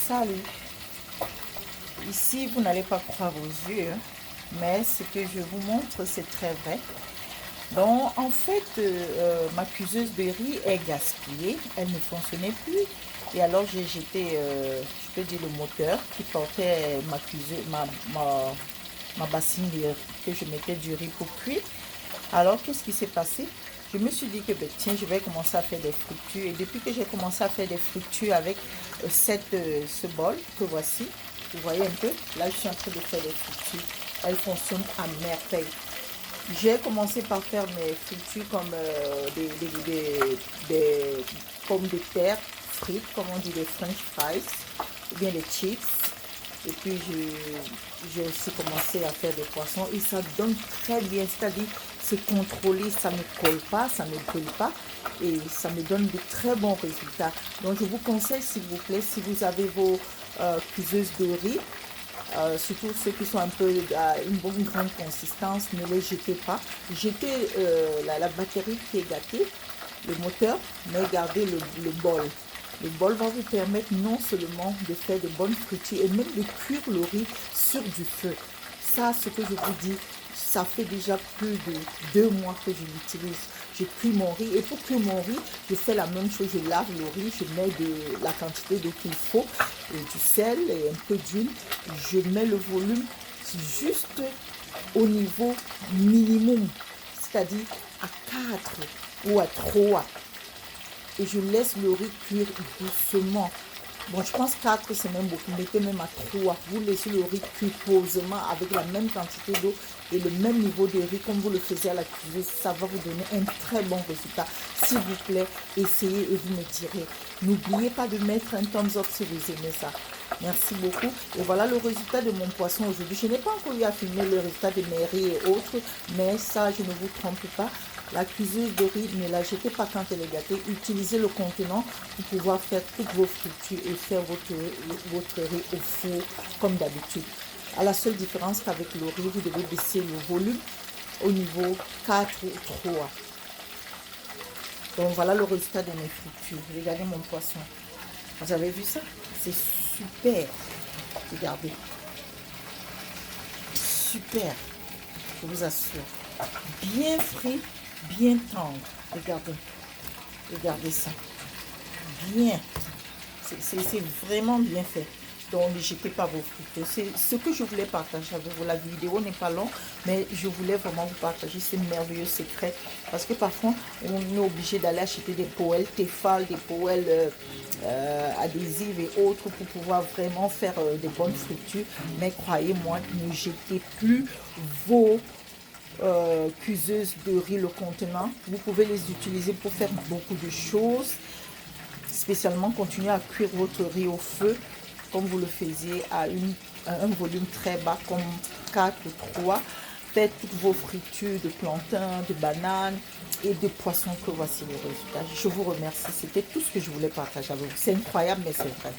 Salut. Ici, vous n'allez pas croire aux yeux, hein, mais ce que je vous montre, c'est très vrai. Donc, en fait, ma cuiseuse de riz est gaspillée. Elle ne fonctionnait plus. Et alors, j'ai jeté, je peux dire, le moteur qui portait ma cuiseuse, ma bassine de riz, que je mettais du riz pour cuire. Alors, qu'est-ce qui s'est passé? Je me suis dit que, ben, tiens, je vais commencer à faire des fructures. Et depuis que j'ai commencé à faire des fructures avec ce bol que voici, vous voyez un peu, là, je suis en train de faire des fructures. Elles fonctionnent à merveille. J'ai commencé par faire mes frites comme des pommes de terre frites, comme on dit, des French fries, ou bien des chips. Et puis, j'ai aussi commencé à faire des poissons et ça donne très bien. C'est-à-dire, c'est contrôlé, ça ne colle pas, ça ne brûle pas et ça me donne de très bons résultats. Donc, je vous conseille, s'il vous plaît, si vous avez vos cuiseuses de riz, surtout ceux qui sont un peu à une bonne grande consistance, ne les jetez pas. Jetez la batterie qui est gâtée, le moteur, mais gardez le bol. Le bol va vous permettre non seulement de faire de bonnes fritures et même de cuire le riz sur du feu. Ça, ce que je vous dis, ça fait déjà plus de 2 mois que je l'utilise. Je cuis mon riz et pour cuire mon riz, je fais la même chose. Je lave le riz, je mets la quantité d'eau qu'il faut, et du sel et un peu d'huile. Je mets le volume juste au niveau minimum, c'est-à-dire à 4 ou à 3. Et je laisse le riz cuire doucement. Bon, je pense 4, c'est même beaucoup. Mettez même à 3. Vous laissez le riz cuire posément avec la même quantité d'eau et le même niveau de riz comme vous le faisiez à la cuisine. Ça va vous donner un très bon résultat. S'il vous plaît, essayez et vous me direz. N'oubliez pas de mettre un thumbs up si vous aimez ça. Merci beaucoup. Et voilà le résultat de mon poisson aujourd'hui. Je n'ai pas encore eu à filmer le résultat de mes riz et autres, mais ça, je ne vous trompe pas. La cuiseuse de riz, ne la jetez pas quand elle est gâtée. Utilisez le contenant pour pouvoir faire toutes vos fritures et faire votre riz au four comme d'habitude. À la seule différence qu'avec le riz, vous devez baisser le volume au niveau 4 ou 3. Donc voilà le résultat de mes fritures. Regardez mon poisson. Vous avez vu ça? C'est super. Regardez. Super. Je vous assure. Bien frit, bien tendre. Regardez. Regardez ça. Bien. C'est vraiment bien fait. Donc, ne jetez pas vos frites. C'est ce que je voulais partager avec vous. La vidéo n'est pas longue, mais je voulais vraiment vous partager ces merveilleux secrets. Parce que parfois, on est obligé d'aller acheter des poêles Tefal, des poêles adhésives et autres pour pouvoir vraiment faire des bonnes fritures. Mais croyez-moi, ne jetez plus vos cuiseuses de riz, le contenant. Vous pouvez les utiliser pour faire beaucoup de choses. Spécialement, continuer à cuire votre riz au feu comme vous le faisiez à un volume très bas comme 4 ou 3. Faites toutes vos fritures de plantain, de bananes et de poissons que voici le résultat. Je vous remercie. C'était tout ce que je voulais partager avec vous. C'est incroyable, mais c'est vrai.